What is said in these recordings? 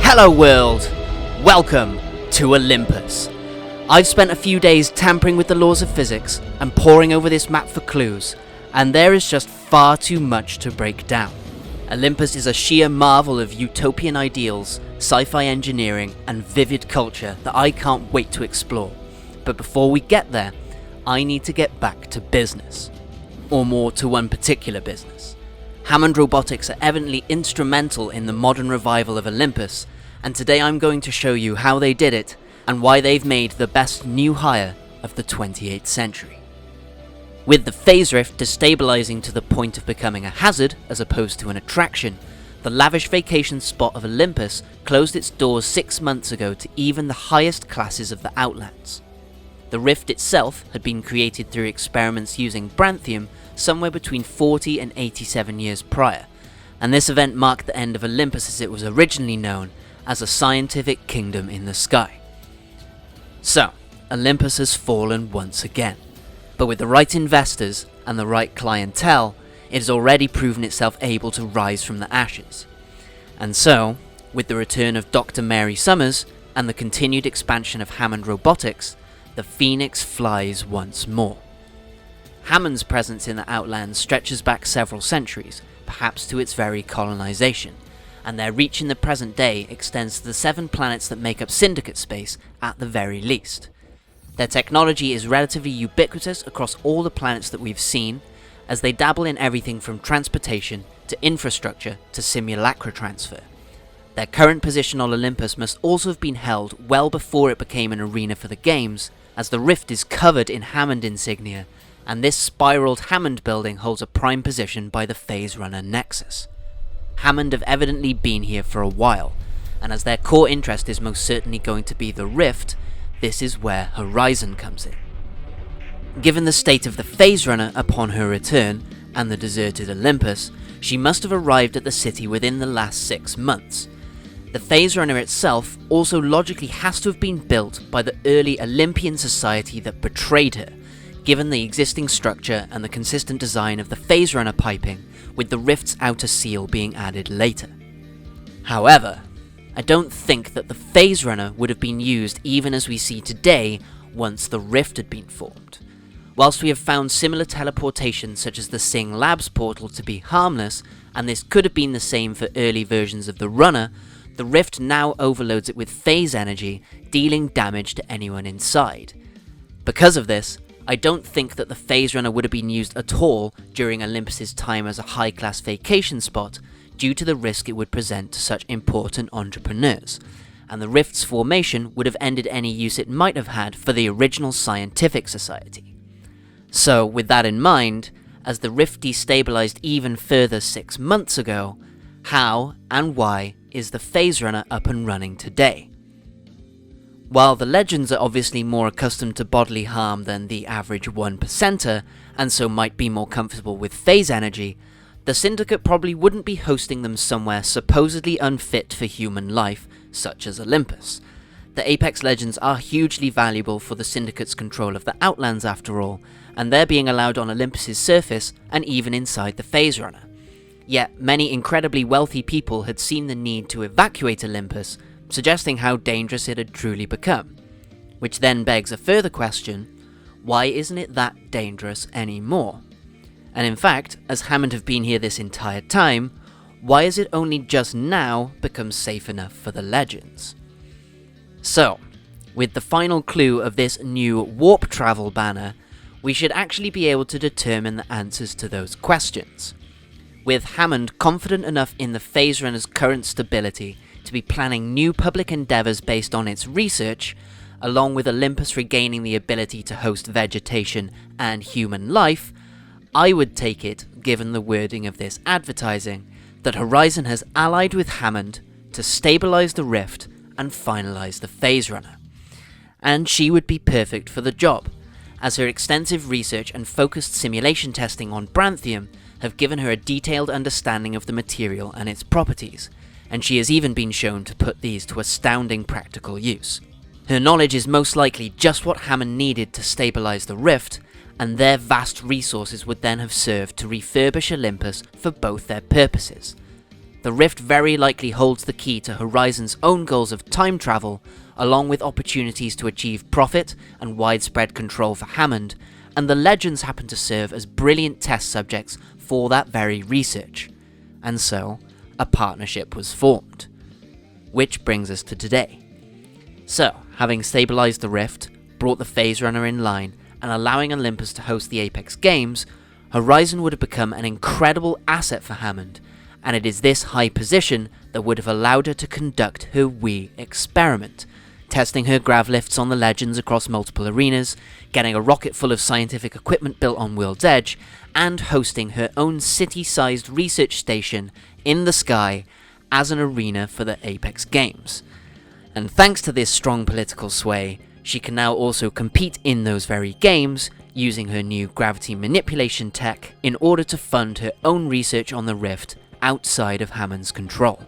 Hello world, welcome to Olympus. I've spent a few days tampering with the laws of physics and poring over this map for clues, and there is just far too much to break down. Olympus is a sheer marvel of utopian ideals, sci-fi engineering, and vivid culture that I can't wait to explore. But before we get there, I need to get back to business. Or more to one particular business. Hammond Robotics are evidently instrumental in the modern revival of Olympus, and today I'm going to show you how they did it and why they've made the best new hire of the 28th century. With the phase rift destabilizing to the point of becoming a hazard as opposed to an attraction, the lavish vacation spot of Olympus closed its doors 6 months ago to even the highest classes of the Outlands. The rift itself had been created through experiments using Branthium somewhere between 40 and 87 years prior, and this event marked the end of Olympus as it was originally known, as a scientific kingdom in the sky. So, Olympus has fallen once again, but with the right investors and the right clientele, it has already proven itself able to rise from the ashes. And so, with the return of Dr. Mary Summers and the continued expansion of Hammond Robotics, the Phoenix flies once more. Hammond's presence in the Outlands stretches back several centuries, perhaps to its very colonization, and their reach in the present day extends to the 7 planets that make up syndicate space at the very least. Their technology is relatively ubiquitous across all the planets that we've seen, as they dabble in everything from transportation to infrastructure to simulacra transfer. Their current position on Olympus must also have been held well before it became an arena for the games, as the rift is covered in Hammond insignia, and this spiraled Hammond building holds a prime position by the Phase Runner Nexus. Hammond have evidently been here for a while, and as their core interest is most certainly going to be the rift, this is where Horizon comes in. Given the state of the Phase Runner upon her return, and the deserted Olympus, she must have arrived at the city within the last 6 months. The Phase Runner itself also logically has to have been built by the early Olympian society that betrayed her, given the existing structure and the consistent design of the Phase Runner piping, with the rift's outer seal being added later. However, I don't think that the Phase Runner would have been used even as we see today once the rift had been formed. Whilst we have found similar teleportation such as the Sing Labs portal to be harmless, and this could have been the same for early versions of the Runner, the rift now overloads it with phase energy, dealing damage to anyone inside. Because of this, I don't think that the Phase Runner would have been used at all during Olympus's time as a high-class vacation spot due to the risk it would present to such important entrepreneurs, and the rift's formation would have ended any use it might have had for the original scientific society. So, with that in mind, as the rift destabilized even further 6 months ago, how and why is the Phase Runner up and running today? While the legends are obviously more accustomed to bodily harm than the average 1%er, and so might be more comfortable with phase energy, the Syndicate probably wouldn't be hosting them somewhere supposedly unfit for human life, such as Olympus. The Apex Legends are hugely valuable for the Syndicate's control of the Outlands after all, and they're being allowed on Olympus's surface and even inside the Phase Runner. Yet many incredibly wealthy people had seen the need to evacuate Olympus, suggesting how dangerous it had truly become. Which then begs a further question: why isn't it that dangerous anymore? And in fact, as Hammond have been here this entire time, why has it only just now become safe enough for the legends? So, with the final clue of this new warp travel banner, we should actually be able to determine the answers to those questions. With Hammond confident enough in the Phase Runner's current stability to be planning new public endeavours based on its research, along with Olympus regaining the ability to host vegetation and human life, I would take it, given the wording of this advertising, that Horizon has allied with Hammond to stabilise the rift and finalise the Phase Runner. And she would be perfect for the job, as her extensive research and focused simulation testing on Branthium have given her a detailed understanding of the material and its properties, and she has even been shown to put these to astounding practical use. Her knowledge is most likely just what Hammond needed to stabilise the rift, and their vast resources would then have served to refurbish Olympus for both their purposes. The rift very likely holds the key to Horizon's own goals of time travel, along with opportunities to achieve profit and widespread control for Hammond, and the legends happen to serve as brilliant test subjects for that very research. And so, a partnership was formed. Which brings us to today. So, having stabilised the rift, brought the Phase Runner in line, and allowing Olympus to host the Apex Games, Horizon would have become an incredible asset for Hammond, and it is this high position that would have allowed her to conduct her Wii experiment, testing her grav lifts on the Legends across multiple arenas, getting a rocket full of scientific equipment built on World's Edge, and hosting her own city-sized research station in the sky as an arena for the Apex Games. And thanks to this strong political sway, she can now also compete in those very games, using her new gravity manipulation tech in order to fund her own research on the Rift outside of Hammond's control.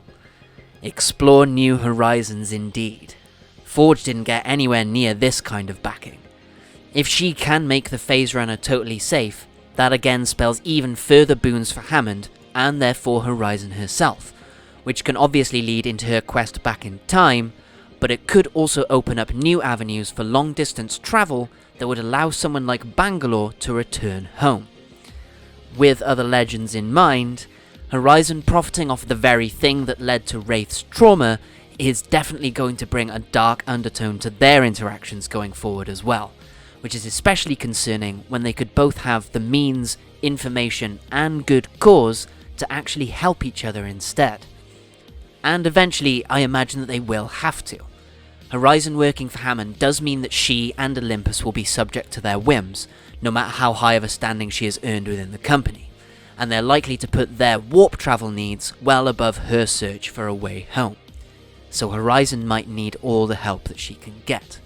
Explore new horizons indeed. Forge didn't get anywhere near this kind of backing. If she can make the Phase Runner totally safe, that again spells even further boons for Hammond and therefore Horizon herself, which can obviously lead into her quest back in time, but it could also open up new avenues for long distance travel that would allow someone like Bangalore to return home. With other legends in mind, Horizon profiting off the very thing that led to Wraith's trauma is definitely going to bring a dark undertone to their interactions going forward as well, which is especially concerning when they could both have the means, information, and good cause to actually help each other instead. And eventually, I imagine that they will have to. Horizon working for Hammond does mean that she and Olympus will be subject to their whims, no matter how high of a standing she has earned within the company, and they're likely to put their warp travel needs well above her search for a way home. So Horizon might need all the help that she can get.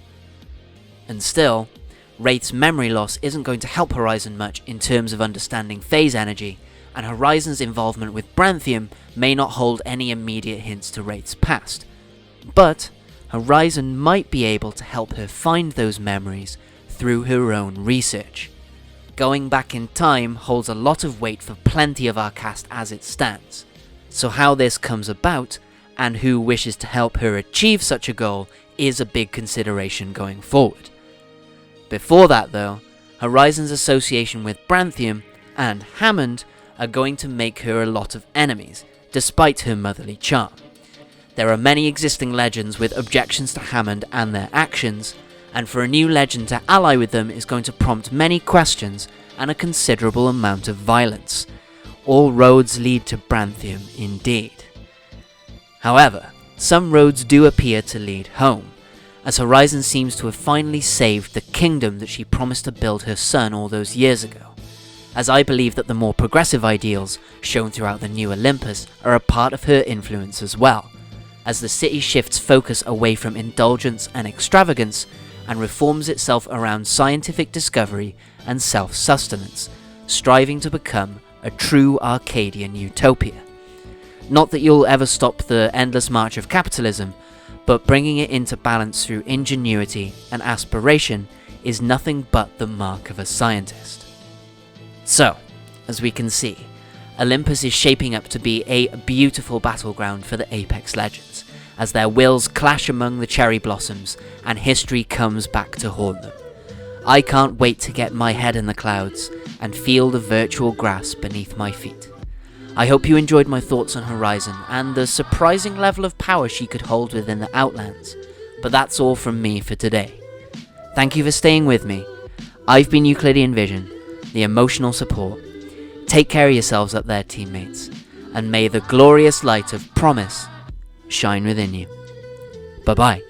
And still, Wraith's memory loss isn't going to help Horizon much in terms of understanding phase energy, and Horizon's involvement with Branthium may not hold any immediate hints to Wraith's past. But Horizon might be able to help her find those memories through her own research. Going back in time holds a lot of weight for plenty of our cast as it stands, so how this comes about and who wishes to help her achieve such a goal is a big consideration going forward. Before that though, Horizon's association with Branthium and Hammond are going to make her a lot of enemies, despite her motherly charm. There are many existing legends with objections to Hammond and their actions, and for a new legend to ally with them is going to prompt many questions and a considerable amount of violence. All roads lead to Branthium indeed. However, some roads do appear to lead home, as Horizon seems to have finally saved the kingdom that she promised to build her son all those years ago, as I believe that the more progressive ideals shown throughout the new Olympus are a part of her influence as well, as the city shifts focus away from indulgence and extravagance and reforms itself around scientific discovery and self-sustenance, striving to become a true Arcadian utopia. Not that you'll ever stop the endless march of capitalism, but bringing it into balance through ingenuity and aspiration is nothing but the mark of a scientist. So, as we can see, Olympus is shaping up to be a beautiful battleground for the Apex Legends, as their wills clash among the cherry blossoms and history comes back to haunt them. I can't wait to get my head in the clouds and feel the virtual grass beneath my feet. I hope you enjoyed my thoughts on Horizon and the surprising level of power she could hold within the Outlands, but that's all from me for today. Thank you for staying with me. I've been Euclidean Vision, the emotional support. Take care of yourselves up there, teammates, and may the glorious light of promise shine within you. Bye-bye.